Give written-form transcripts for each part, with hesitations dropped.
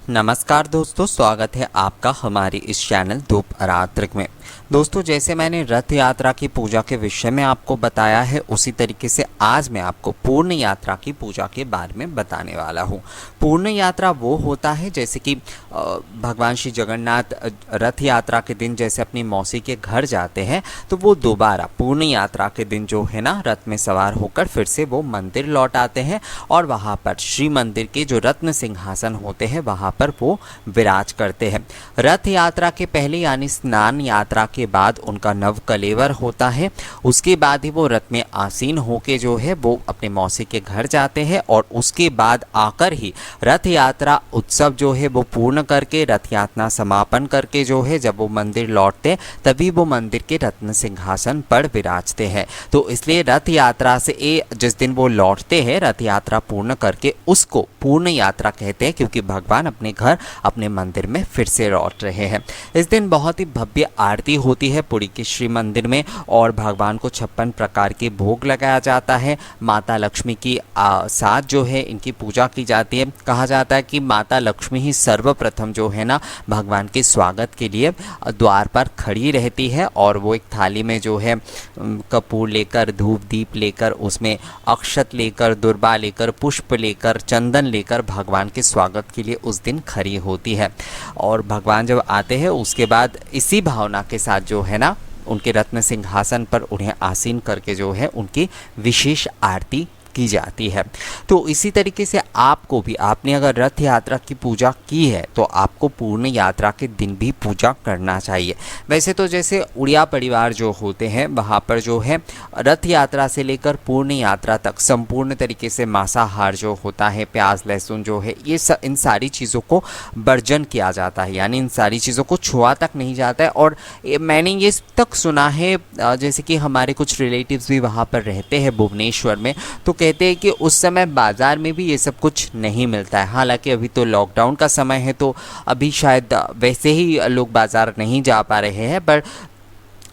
नमस्कार दोस्तों, स्वागत है आपका हमारे इस चैनल धूप आरात्रिक में। दोस्तों, जैसे मैंने रथ यात्रा की पूजा के विषय में आपको बताया है, उसी तरीके से आज मैं आपको पूर्ण यात्रा की पूजा के बारे में बताने वाला हूँ। पूर्ण यात्रा वो होता है जैसे कि भगवान श्री जगन्नाथ रथ यात्रा के दिन जैसे अपनी मौसी के घर जाते हैं, तो वो दोबारा पूर्ण यात्रा के दिन जो है ना, रथ में सवार होकर फिर से वो मंदिर लौट आते हैं और वहाँ पर श्री मंदिर के जो रत्न सिंहासन होते हैं वहाँ पर वो विराज करते हैं। रथ यात्रा के पहले यानी स्नान यात्रा के बाद उनका नव कलेवर होता है। उसके बाद ही वो रथ में आसीन होके जो है वो अपने मौसी के घर जाते हैं और उसके बाद आकर ही रथ यात्रा उत्सव जो है वो पूर्ण करके रथ यात्रा समापन करके जो है जब वो मंदिर लौटते तभी वो मंदिर के रत्न सिंहासन पर विराजते हैं। तो इसलिए रथ यात्रा से जिस दिन वो लौटते हैं रथ यात्रा पूर्ण करके उसको पूर्ण यात्रा कहते हैं, क्योंकि भगवान अपने घर अपने मंदिर में फिर से लौट रहे हैं। इस दिन बहुत ही भव्य आरती होती है पुरी के श्री मंदिर में और भगवान को 56 प्रकार के भोग लगाया जाता है। माता लक्ष्मी की साथ जो है इनकी पूजा की जाती है। कहा जाता है कि माता लक्ष्मी ही सर्वप्रथम जो है ना भगवान के स्वागत के लिए द्वार पर खड़ी रहती है और वो एक थाली में जो है कपूर लेकर, धूप दीप लेकर, उसमें अक्षत लेकर, दुर्बा लेकर, पुष्प लेकर, चंदन लेकर भगवान के स्वागत के लिए उस दिन खड़ी होती है। और भगवान जब आते हैं उसके बाद इसी भावना के साथ जो है ना उनके रत्न सिंहासन पर उन्हें आसीन करके जो है उनकी विशेष आरती की जाती है। तो इसी तरीके से आपको भी, आपने अगर रथ यात्रा की पूजा की है तो आपको पूर्ण यात्रा के दिन भी पूजा करना चाहिए। वैसे तो जैसे उड़िया परिवार जो होते हैं वहाँ पर जो है रथ यात्रा से लेकर पूर्ण यात्रा तक संपूर्ण तरीके से मांसाहार जो होता है, प्याज लहसुन जो है, ये इन सारी चीज़ों को वर्जन किया जाता है, यानी इन सारी चीज़ों को छुआ तक नहीं जाता है। और मैंने ये तक सुना है, जैसे कि हमारे कुछ रिलेटिव्स भी वहाँ पर रहते हैं भुवनेश्वर में, तो कहते हैं कि उस समय बाज़ार में भी ये सब कुछ नहीं मिलता है। हालांकि अभी तो लॉकडाउन का समय है तो अभी शायद वैसे ही लोग बाज़ार नहीं जा पा रहे हैं, पर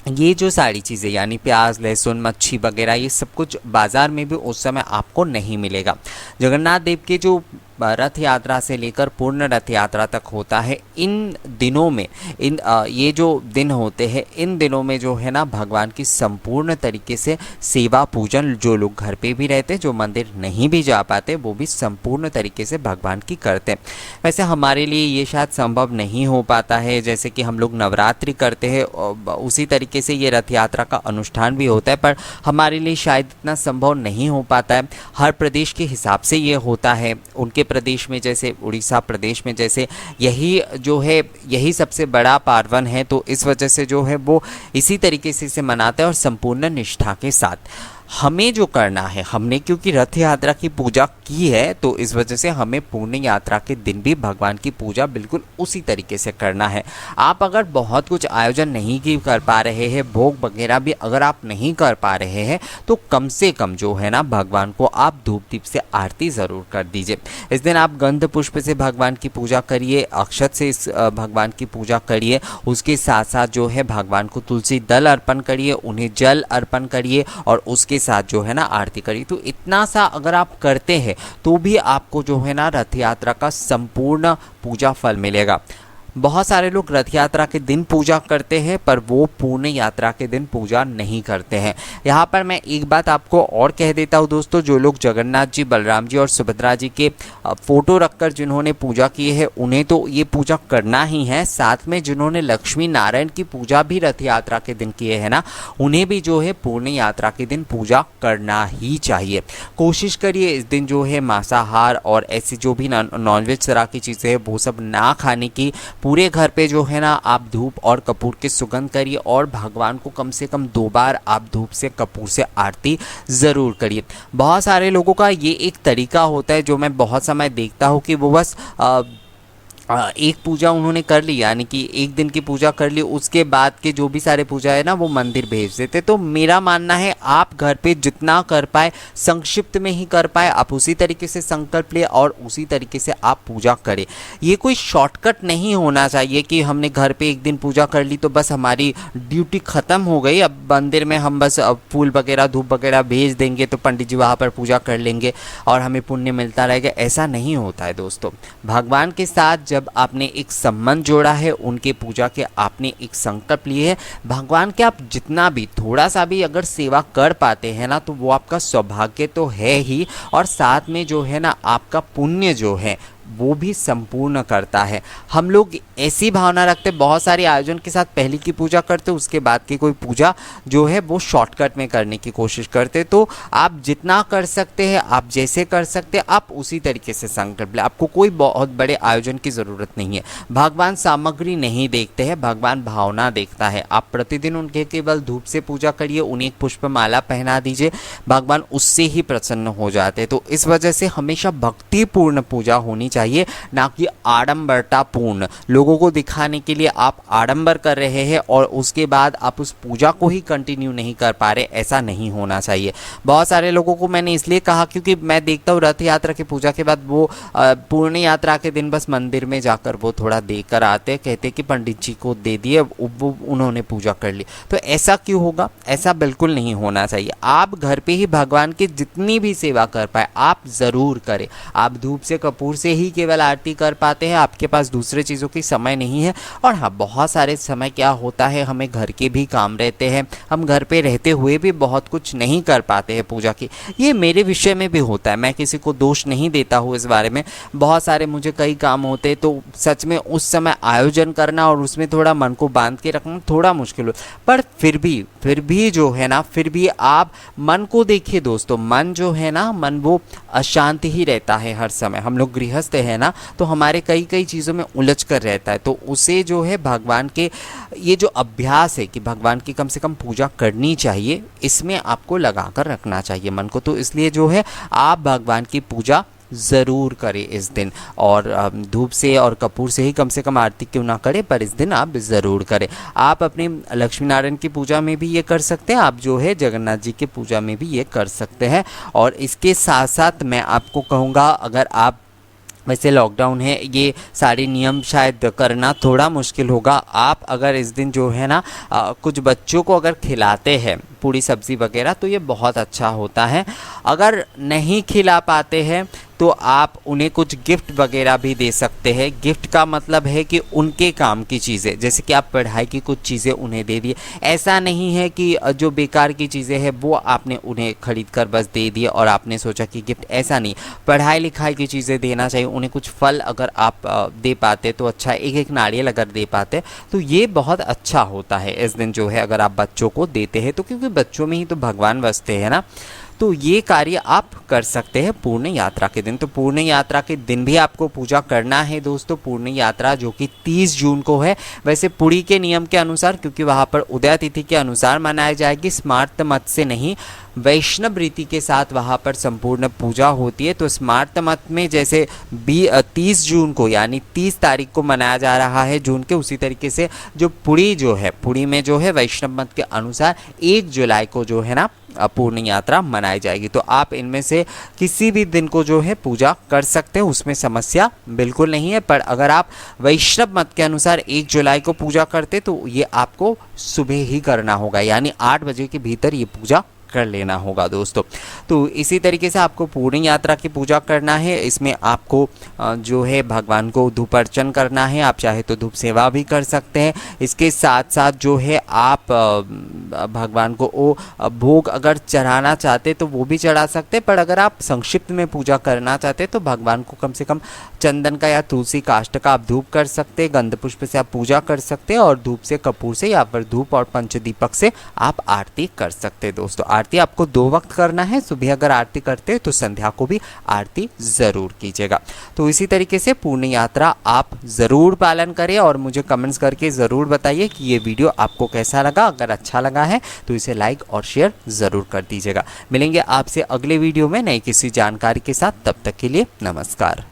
ये जो सारी चीज़ें यानी प्याज लहसुन मच्छी वगैरह ये सब कुछ बाज़ार में भी उस समय आपको नहीं मिलेगा। जगन्नाथ देव के जो रथ यात्रा से लेकर पूर्ण रथ यात्रा तक होता है, इन दिनों में ये जो दिन होते हैं इन दिनों में जो है ना भगवान की संपूर्ण तरीके से सेवा पूजन, जो लोग घर पे भी रहते, जो मंदिर नहीं भी जा पाते, वो भी संपूर्ण तरीके से भगवान की करते हैं। वैसे हमारे लिए ये शायद संभव नहीं हो पाता है, जैसे कि हम लोग नवरात्रि करते हैं उसी तरीके से ये रथ यात्रा का अनुष्ठान भी होता है, पर हमारे लिए शायद इतना संभव नहीं हो पाता है। हर प्रदेश के हिसाब से ये होता है। उनके प्रदेश में जैसे उड़ीसा प्रदेश में जैसे यही जो है यही सबसे बड़ा पार्वन है, तो इस वजह से जो है वो इसी तरीके से इसे मनाते हैं और संपूर्ण निष्ठा के साथ। हमें जो करना है, हमने क्योंकि रथ यात्रा की पूजा की है तो इस वजह से हमें पूर्ण यात्रा के दिन भी भगवान की पूजा बिल्कुल उसी तरीके से करना है। आप अगर बहुत कुछ आयोजन नहीं की कर पा रहे हैं, भोग वगैरह भी अगर आप नहीं कर पा रहे हैं, तो कम से कम जो है ना भगवान को आप धूप दीप से आरती ज़रूर कर दीजिए। इस दिन आप गंध पुष्प से भगवान की पूजा करिए, अक्षत से इस भगवान की पूजा करिए। उसके साथ साथ जो है भगवान को तुलसी दल अर्पण करिए, उन्हें जल अर्पण करिए और उसके साथ जो है ना आरती करिए। तो इतना सा अगर आप करते हैं तो भी आपको जो है ना रथ यात्रा का संपूर्ण पूजा फल मिलेगा। बहुत सारे लोग रथ यात्रा के दिन पूजा करते हैं पर वो पूर्ण यात्रा के दिन पूजा नहीं करते हैं। यहाँ पर मैं एक बात आपको और कह देता हूँ दोस्तों, जो लोग जगन्नाथ जी, बलराम जी और सुभद्रा जी के फोटो रखकर जिन्होंने पूजा की है उन्हें तो ये पूजा करना ही है। साथ में जिन्होंने लक्ष्मी नारायण की पूजा भी रथ यात्रा के दिन किए है ना, उन्हें भी जो है पूर्ण यात्रा के दिन पूजा करना ही चाहिए। कोशिश करिए इस दिन जो है मांसाहार और ऐसी जो भी नॉनवेज तरह की चीज़ें हैं वो सब ना खाने की। पूरे घर पे जो है ना आप धूप और कपूर की सुगंध करिए और भगवान को कम से कम 2 बार आप धूप से कपूर से आरती ज़रूर करिए। बहुत सारे लोगों का ये एक तरीका होता है जो मैं बहुत समय देखता हूँ कि वो बस एक पूजा उन्होंने कर ली, यानी कि एक दिन की पूजा कर ली, उसके बाद के जो भी सारे पूजा है ना वो मंदिर भेज देते। तो मेरा मानना है आप घर पे जितना कर पाए, संक्षिप्त में ही कर पाए, आप उसी तरीके से संकल्प ले और उसी तरीके से आप पूजा करें। ये कोई शॉर्टकट नहीं होना चाहिए कि हमने घर पे एक दिन पूजा कर ली तो बस हमारी ड्यूटी ख़त्म हो गई, अब मंदिर में हम बस फूल वगैरह धूप वगैरह भेज देंगे तो पंडित जी वहाँ पर पूजा कर लेंगे और हमें पुण्य मिलता रहेगा। ऐसा नहीं होता है दोस्तों। भगवान के साथ जब आपने एक संबंध जोड़ा है, उनके पूजा के आपने एक संकल्प लिए है, भगवान के आप जितना भी थोड़ा सा भी अगर सेवा कर पाते हैं ना, तो वो आपका सौभाग्य तो है ही, और साथ में जो है ना आपका पुण्य जो है वो भी संपूर्ण करता है। हम लोग ऐसी भावना रखते, बहुत सारे आयोजन के साथ पहले की पूजा करते, उसके बाद की कोई पूजा जो है वो शॉर्टकट में करने की कोशिश करते। तो आप जितना कर सकते हैं, आप जैसे कर सकते हैं, आप उसी तरीके से संकल्प लें। आपको कोई बहुत बड़े आयोजन की ज़रूरत नहीं है। भगवान सामग्री नहीं देखते हैं, भगवान भावना देखता है। आप प्रतिदिन उनके केवल धूप से पूजा करिए, उन्हें एक पुष्पमाला पहना दीजिए, भगवान उससे ही प्रसन्न हो जाते हैं। तो इस वजह से हमेशा भक्तिपूर्ण पूजा होनी चाहिए, ना कि आडंबरतापूर्ण। लोगों को दिखाने के लिए आप आडंबर कर रहे हैं और उसके बाद आप उस पूजा को ही कंटिन्यू नहीं कर पा रहे, ऐसा नहीं होना चाहिए। बहुत सारे लोगों को मैंने इसलिए कहा क्योंकि मैं देखता हूँ रथ यात्रा की पूजा के बाद वो पूर्ण यात्रा के दिन बस मंदिर में जाकर वो थोड़ा देकर आते, कहते कि पंडित जी को दे दिए, वो उन्होंने पूजा कर ली। तो ऐसा क्यों होगा? ऐसा बिल्कुल नहीं होना चाहिए। आप घर पे ही भगवान की जितनी भी सेवा कर पाए आप ज़रूर करें। आप धूप से कपूर से ही केवल आरती कर पाते हैं, आपके पास दूसरे चीज़ों की समय नहीं है। और हाँ, बहुत सारे समय क्या होता है, हमें घर के भी काम रहते हैं, हम घर पे रहते हुए भी बहुत कुछ नहीं कर पाते हैं पूजा की। ये मेरे विषय में भी होता है, मैं किसी को दोष नहीं देता हूँ इस बारे में। बहुत सारे मुझे कई काम होते, तो सच में उस समय आयोजन करना और उसमें थोड़ा मन को बांध के रखना थोड़ा मुश्किल हो। पर फिर भी जो है ना, फिर भी आप मन को देखिए दोस्तों, मन जो है ना, मन वो अशांत ही रहता है हर समय। हम लोग गृहस्थ है ना, तो हमारे कई चीज़ों में उलझ कर रहता है। तो उसे जो है भगवान के ये जो अभ्यास है कि भगवान की कम से कम पूजा करनी चाहिए, इसमें आपको लगा कर रखना चाहिए मन को। तो इसलिए जो है आप भगवान की पूजा ज़रूर करें इस दिन, और धूप से और कपूर से ही कम से कम आरती क्यों ना करें, पर इस दिन आप ज़रूर करें। आप अपने लक्ष्मी नारायण की पूजा में भी ये कर सकते हैं, आप जो है जगन्नाथ जी की पूजा में भी ये कर सकते हैं। और इसके साथ साथ मैं आपको कहूँगा, अगर आप, वैसे लॉकडाउन है, ये सारे नियम शायद करना थोड़ा मुश्किल होगा, आप अगर इस दिन जो है ना कुछ बच्चों को अगर खिलाते हैं पूरी सब्ज़ी वगैरह, तो ये बहुत अच्छा होता है। अगर नहीं खिला पाते हैं तो आप उन्हें कुछ गिफ्ट वगैरह भी दे सकते हैं। गिफ्ट का मतलब है कि उनके काम की चीज़ें, जैसे कि आप पढ़ाई की कुछ चीज़ें उन्हें दे दिए। ऐसा नहीं है कि जो बेकार की चीज़ें हैं वो आपने उन्हें खरीद कर बस दे दिए और आपने सोचा कि गिफ्ट, ऐसा नहीं। पढ़ाई लिखाई की चीज़ें देना चाहिए उन्हें। कुछ फल अगर आप दे पाते तो अच्छा, एक नारियल अगर दे पाते तो ये बहुत अच्छा होता है इस दिन जो है, अगर आप बच्चों को देते हैं तो, क्योंकि बच्चों में ही तो भगवान बसते हैं ना। तो ये कार्य आप कर सकते हैं पूर्ण यात्रा के दिन। तो पूर्ण यात्रा के दिन भी आपको पूजा करना है दोस्तों। पूर्ण यात्रा जो कि 30 जून को है, वैसे पुरी के नियम के अनुसार, क्योंकि वहाँ पर उदय तिथि के अनुसार मनाई जाएगी, स्मार्त मत से नहीं, वैष्णव रीति के साथ वहाँ पर संपूर्ण पूजा होती है। तो स्मार्त मत में जैसे 30 जून को यानी 30 तारीख को मनाया जा रहा है जून के, उसी तरीके से जो पुरी जो है, पुरी में जो है वैष्णव मत के अनुसार 1 जुलाई को जो है ना पूर्ण यात्रा मनाई जाएगी। तो आप इनमें से किसी भी दिन को जो है पूजा कर सकते हैं, उसमें समस्या बिल्कुल नहीं है। पर अगर आप वैष्णव मत के अनुसार 1 जुलाई को पूजा करते तो ये आपको सुबह ही करना होगा, यानी 8 बजे के भीतर ये पूजा कर लेना होगा दोस्तों। तो इसी तरीके से आपको पूर्ण यात्रा की पूजा करना है। इसमें आपको जो है भगवान को धूप अर्चन करना है, आप चाहे तो धूप सेवा भी कर सकते हैं। इसके साथ साथ जो है आप भगवान को भोग अगर चढ़ाना चाहते तो वो भी चढ़ा सकते हैं, पर अगर आप संक्षिप्त में पूजा करना चाहते तो भगवान को कम से कम चंदन का या तुलसी काष्ठ का आप धूप कर सकते हैं, गंध पुष्प से आप पूजा कर सकते हैं, और धूप से कपूर से या फिर धूप और पंचदीपक से आप आरती कर सकते हैं दोस्तों। आरती आपको 2 वक्त करना है, सुबह अगर आरती करते हैं तो संध्या को भी आरती ज़रूर कीजिएगा। तो इसी तरीके से पूर्ण यात्रा आप ज़रूर पालन करें और मुझे कमेंट्स करके ज़रूर बताइए कि ये वीडियो आपको कैसा लगा। अगर अच्छा लगा है तो इसे लाइक और शेयर ज़रूर कर दीजिएगा। मिलेंगे आपसे अगले वीडियो में नई किसी जानकारी के साथ, तब तक के लिए नमस्कार।